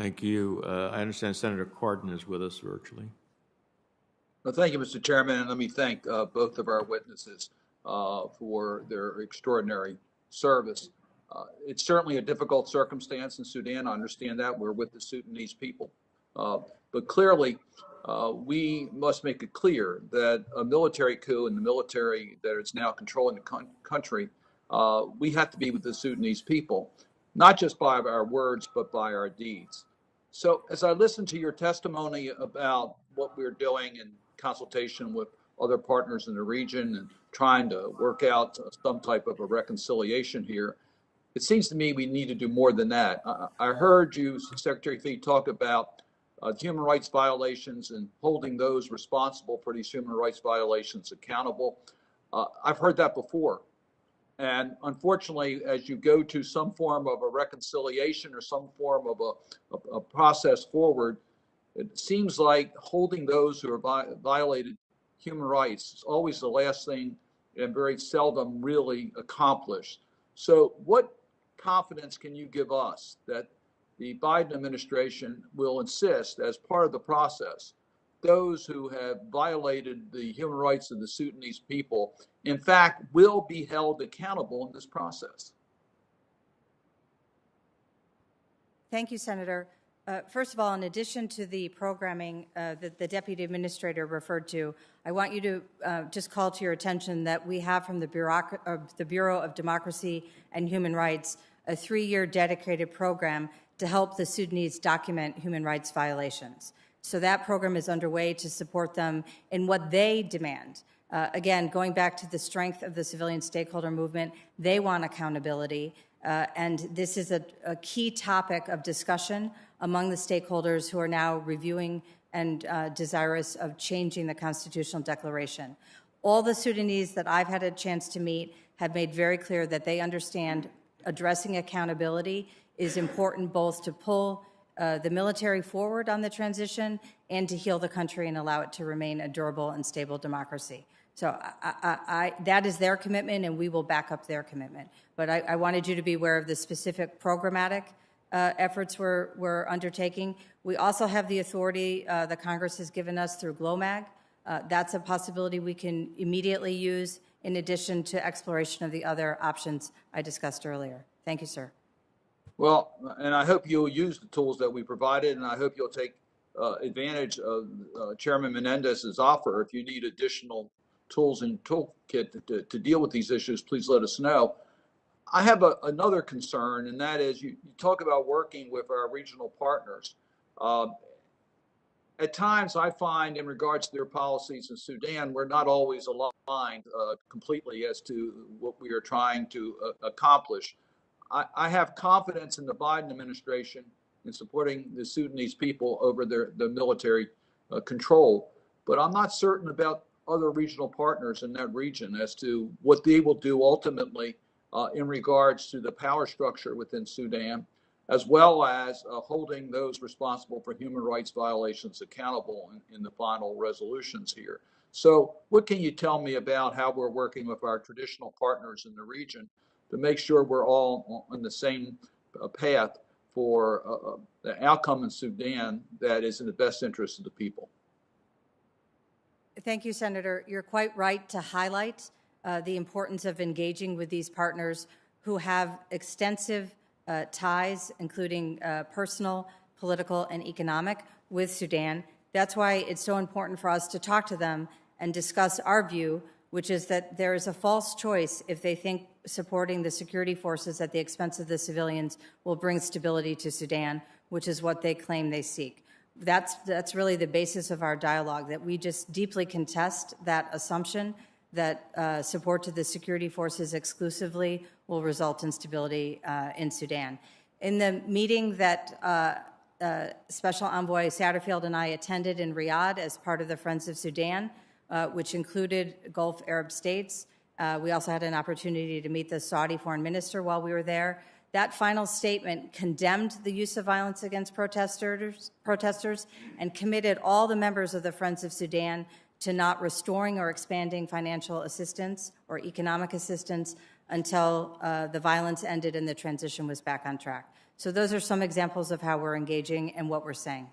Thank you. I understand Senator Cardin is with us virtually. Well, thank you, Mr. Chairman, and let me thank both of our witnesses for their extraordinary service. It's certainly a difficult circumstance in Sudan. I understand that. We're with the Sudanese people. But clearly, we must make it clear that a military coup and the military that is now controlling the country, we have to be with the Sudanese people, not just by our words, but by our deeds. So as I listen to your testimony about what we're doing in consultation with other partners in the region and trying to work out some type of a reconciliation here, it seems to me we need to do more than that. I heard you, Secretary Fee, talk about human rights violations and holding those responsible for these human rights violations accountable. I've heard that before. And unfortunately, as you go to some form of a reconciliation or some form of a process forward, it seems like holding those who are violated human rights is always the last thing and very seldom really accomplished. So what confidence can you give us that the Biden administration will insist, as part of the process, those who have violated the human rights of the Sudanese people, in fact, will be held accountable in this process? Thank you, Senator. First of all, in addition to the programming that the Deputy Administrator referred to, I want you to just call to your attention that we have from the Bureau of Democracy and Human Rights a 3-year dedicated program to help the Sudanese document human rights violations. So that program is underway to support them in what they demand. Again, going back to the strength of the civilian stakeholder movement, they want accountability. And this is a key topic of discussion among the stakeholders who are now reviewing and desirous of changing the constitutional declaration. All the Sudanese that I've had a chance to meet have made very clear that they understand addressing accountability is important both to pull the military forward on the transition and to heal the country and allow it to remain a durable and stable democracy. So that is their commitment, and we will back up their commitment. But I wanted you to be aware of the specific programmatic efforts we're undertaking. We also have the authority the Congress has given us through GLOMAG. That's a possibility we can immediately use in addition to exploration of the other options I discussed earlier. Thank you, sir. Well, and I hope you'll use the tools that we provided, and I hope you'll take advantage of Chairman Menendez's offer. If you need additional tools and toolkit to deal with these issues, please let us know. I have another concern, and that is you talk about working with our regional partners. At times, I find in regards to their policies in Sudan, we're not always aligned completely as to what we are trying to accomplish. I have confidence in the Biden administration in supporting the Sudanese people over the military control, but I'm not certain about other regional partners in that region as to what they will do ultimately in regards to the power structure within Sudan, as well as holding those responsible for human rights violations accountable in the final resolutions here. So what can you tell me about how we're working with our traditional partners in the region to make sure we're all on the same path for the outcome in Sudan that is in the best interest of the people? Thank you, Senator. You're quite right to highlight the importance of engaging with these partners who have extensive ties, including personal, political, and economic, with Sudan. That's why it's so important for us to talk to them and discuss our view, which is that there is a false choice if they think supporting the security forces at the expense of the civilians will bring stability to Sudan, which is what they claim they seek. That's really the basis of our dialogue, that we just deeply contest that assumption that support to the security forces exclusively will result in stability in Sudan. In the meeting that Special Envoy Satterfield and I attended in Riyadh as part of the Friends of Sudan, which included Gulf Arab states, we also had an opportunity to meet the Saudi foreign minister while we were there. That final statement condemned the use of violence against protesters and committed all the members of the Friends of Sudan to not restoring or expanding financial assistance or economic assistance until the violence ended and the transition was back on track. So those are some examples of how we're engaging and what we're saying.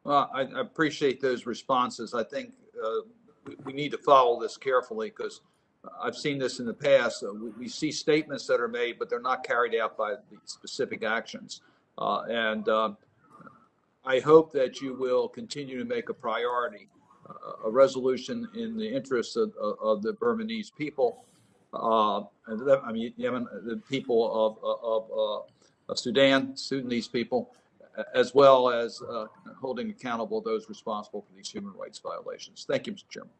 Well, I appreciate those responses. I think we need to follow this carefully because I've seen this in the past. We see statements that are made, but they're not carried out by the specific actions. And I hope that you will continue to make a priority a resolution in the interests of the Burmese people, Yemen, the people of Sudan, Sudanese people, as well as holding accountable those responsible for these human rights violations. Thank you, Mr. Chairman.